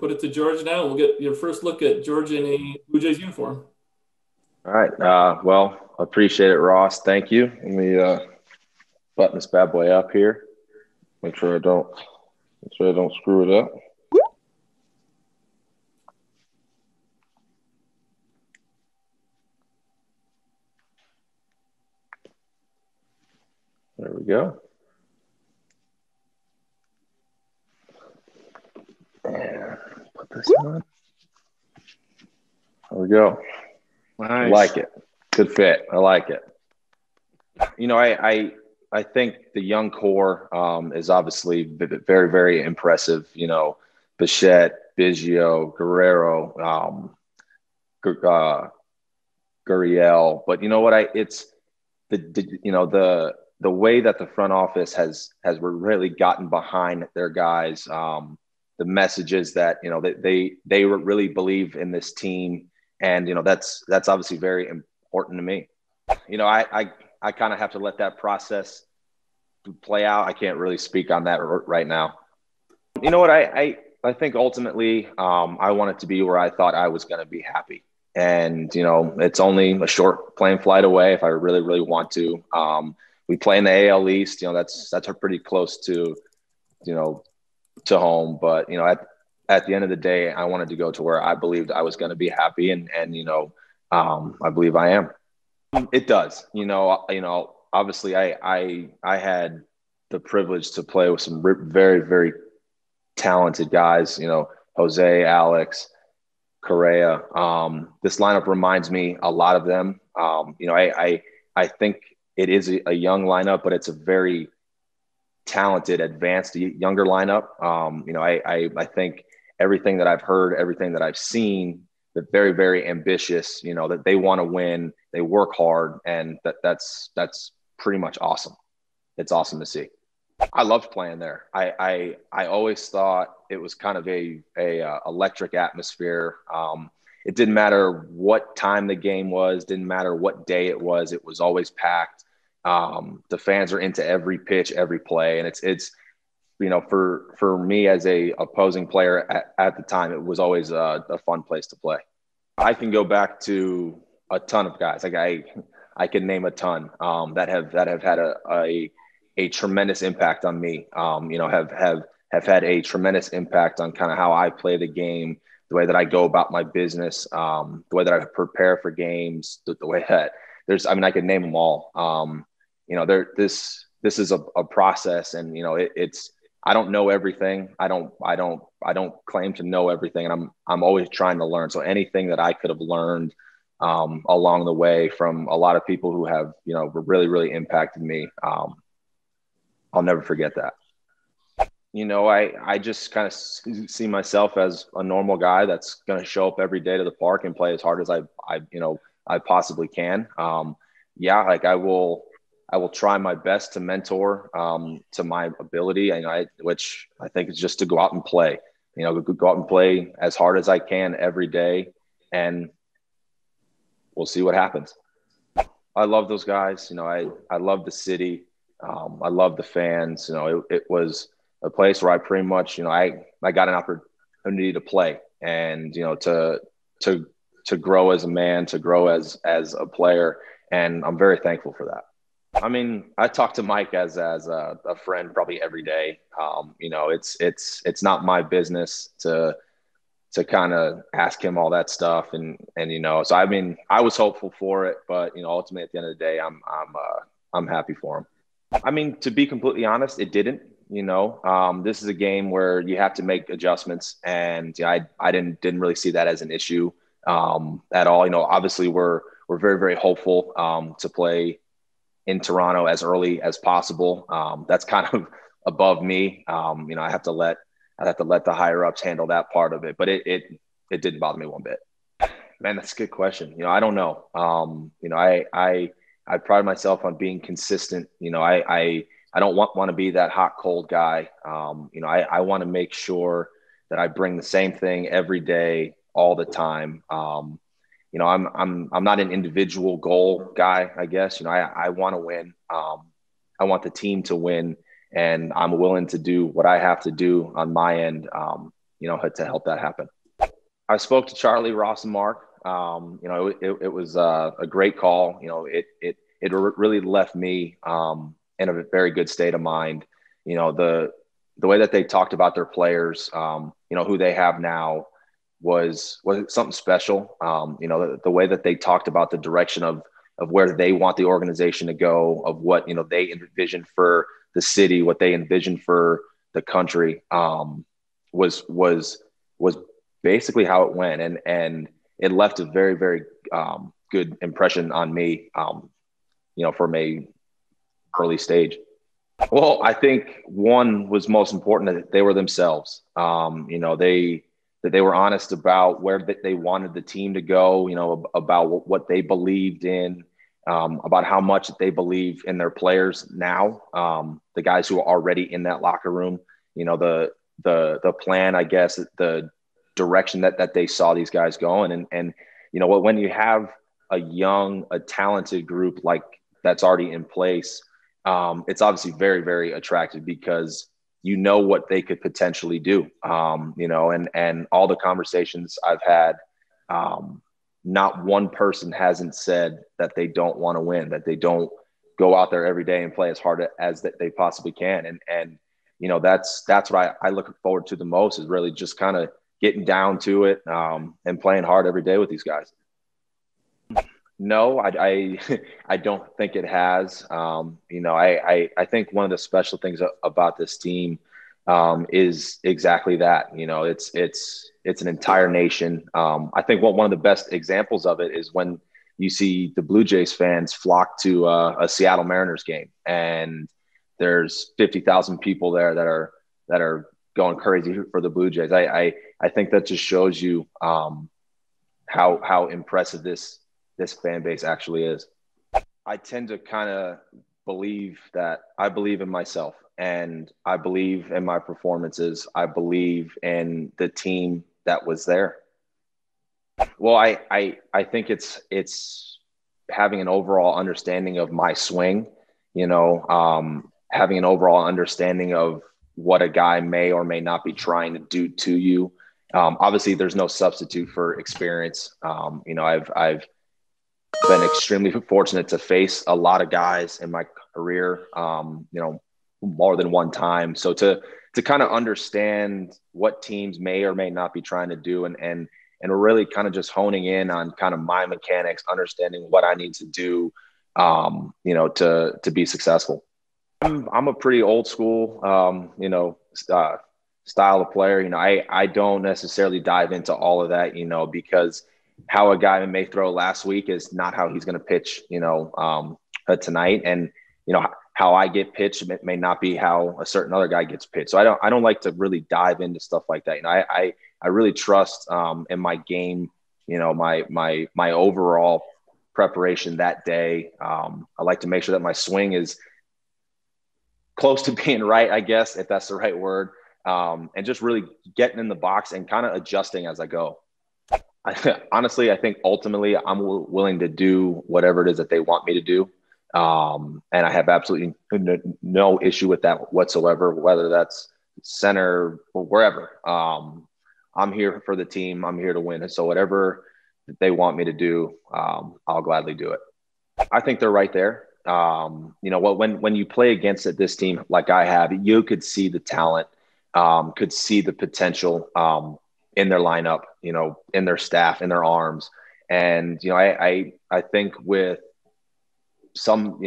put it to George now. We'll get your first look at George in a Blue Jays uniform. All right. Well, I appreciate it, Ross. Thank you. Let me button this bad boy up here. Make sure I don't screw it up. There we go. And put this on. There we go. Nice. I like it. Good fit. I like it. You know, I think the young core is obviously very, very impressive. You know, Bichette, Biggio, Guerrero, Gurriel. But you know what? It's the way that the front office has really gotten behind their guys. The messages that, you know, they really believe in this team. And, you know, that's obviously very important to me. You know, I kind of have to let that process play out. I can't really speak on that right now. You know what? I think ultimately I wanted to be where I thought I was going to be happy. And, you know, it's only a short plane flight away if I really, really want to. We play in the AL East. You know, that's pretty close to, you know, to home. But, you know, at the end of the day, I wanted to go to where I believed I was going to be happy. And you know, I believe I am. It does. You know, obviously I had the privilege to play with some very, very talented guys, you know, Jose, Alex, Korea. This lineup reminds me a lot of them. You know, I think it is a young lineup, but it's a very talented, advanced, younger lineup. You know, I think everything that I've heard, everything that I've seen, they're very, very ambitious, you know, that they want to win, they work hard, and that's pretty much awesome. It's awesome to see. I loved playing there. I always thought it was kind of a electric atmosphere. It didn't matter what time the game was, didn't matter what day it was always packed. The fans are into every pitch, every play. And it's, you know, for me as a opposing player at the time, it was always a fun place to play. I can go back to a ton of guys. Like I can name a ton that have had a tremendous impact on me. You know, have had a tremendous impact on kind of how I play the game, the way that I go about my business, the way that I prepare for games, the way that I could name them all. You know, this is a process, and, you know, it's, I don't know everything. I don't claim to know everything. And I'm always trying to learn. So anything that I could have learned along the way from a lot of people who have, you know, really, really impacted me, I'll never forget that. You know, I just kind of see myself as a normal guy that's going to show up every day to the park and play as hard as I possibly can. Yeah, like I will try my best to mentor to my ability, which I think is just to go out and play. You know, go out and play as hard as I can every day, and we'll see what happens. I love those guys. You know, I love the city. I love the fans. You know, it was a place where I pretty much, you know, I got an opportunity to play and, you know, to grow as a man, to grow as a player. And I'm very thankful for that. I mean, I talk to Mike as a friend probably every day. You know, it's not my business to kind of ask him all that stuff. And, you know, so, I mean, I was hopeful for it, but, you know, ultimately at the end of the day, I'm happy for him. I mean, to be completely honest, it didn't. You know, this is a game where you have to make adjustments, and you know, I didn't really see that as an issue at all. You know, obviously we're very, very hopeful to play in Toronto as early as possible. That's kind of above me. You know, I have to let the higher ups handle that part of it, but it didn't bother me one bit. Man, that's a good question. You know, I don't know. You know, I pride myself on being consistent. You know, I don't want to be that hot, cold guy. You know, I want to make sure that I bring the same thing every day, all the time. You know, I'm not an individual goal guy, I guess. You know, I want to win. I want the team to win, and I'm willing to do what I have to do on my end. You to help that happen. I spoke to Charlie, Ross, and Mark. It was a great call. It really left me in a very good state of mind. The way that they talked about their players, who they have now was something special. The way that they talked about the direction of where they want the organization to go, of what, they envision for the city, what they envision for the country, was basically how it went. And it left a very, very good impression on me, from a early stage. Well, I think one was most important, that they were themselves. That they were honest about where they wanted the team to go, about what they believed in, about how much they believe in their players now, the guys who are already in that locker room, the plan, I guess, the direction that they saw these guys going. And when you have a talented group like that's already in place, it's obviously very, very attractive, because what they could potentially do, and all the conversations I've had, not one person hasn't said that they don't want to win, that they don't go out there every day and play as hard as that they possibly can. And that's what I look forward to the most, is really just kind of getting down to it, and playing hard every day with these guys. No, I don't think it has. I think one of the special things about this team is exactly that. It's an entire nation. I think one of the best examples of it is when you see the Blue Jays fans flock to a Seattle Mariners game, and there's 50,000 people there that are going crazy for the Blue Jays. I think that just shows you how impressive this fan base actually is. I tend to kind of believe that I believe in myself, and I believe in my performances. I believe in the team that was there. Well, I think it's having an overall understanding of my swing, having an overall understanding of what a guy may or may not be trying to do to you. Obviously there's no substitute for experience. I've been extremely fortunate to face a lot of guys in my career, more than one time. So to kind of understand what teams may or may not be trying to do, and really kind of just honing in on kind of my mechanics, understanding what I need to do, to be successful. I'm a pretty old school, style of player. I don't necessarily dive into all of that, because how a guy may throw last week is not how he's going to pitch, tonight. And, how I get pitched may not be how a certain other guy gets pitched. So I don't like to really dive into stuff like that. I really trust in my game, my overall preparation that day. I like to make sure that my swing is close to being right, I guess, if that's the right word. And just really getting in the box and kind of adjusting as I go. Honestly, I think ultimately I'm willing to do whatever it is that they want me to do. And I have absolutely no issue with that whatsoever, whether that's center or wherever. I'm here for the team. I'm here to win. And so whatever they want me to do, I'll gladly do it. I think they're right there. When you play against this team like I have, you could see the talent, could see the potential in their lineup, in their staff, in their arms. And, I think with some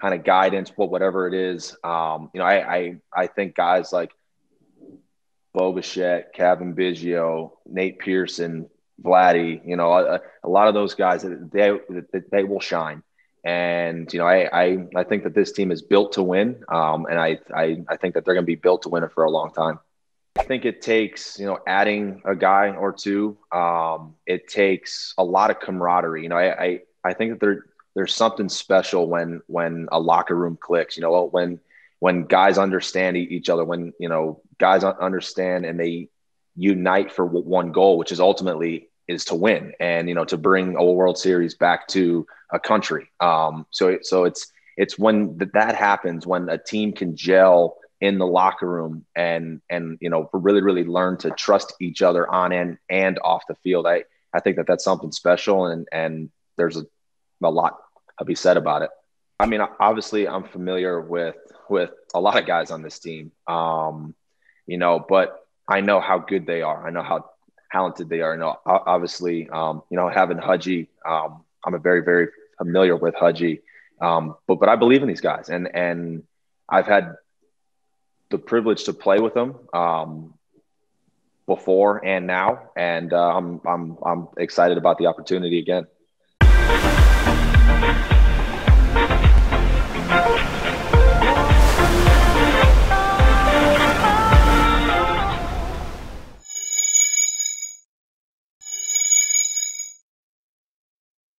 kind of guidance, whatever it is, I think guys like Bo Bichette, Kevin Biggio, Nate Pearson, Vladdy, a lot of those guys, they will shine. And, I think that this team is built to win. And I think that they're going to be built to win it for a long time. I think it takes, adding a guy or two. It takes a lot of camaraderie. I think that there's something special when a locker room clicks, when guys understand each other, when, guys understand and they unite for one goal, which is ultimately is to win and, to bring a World Series back to a country. So it's when that happens, when a team can gel in the locker room and really learn to trust each other on and off the field. I think that that's something special, and there's a lot to be said about it. I mean, obviously I'm familiar with a lot of guys on this team, but I know how good they are. I know how talented they are. Obviously, having Hudgy, I'm very, very familiar with Hudgy, but I believe in these guys, and I've had the privilege to play with them before and now, and I'm excited about the opportunity again.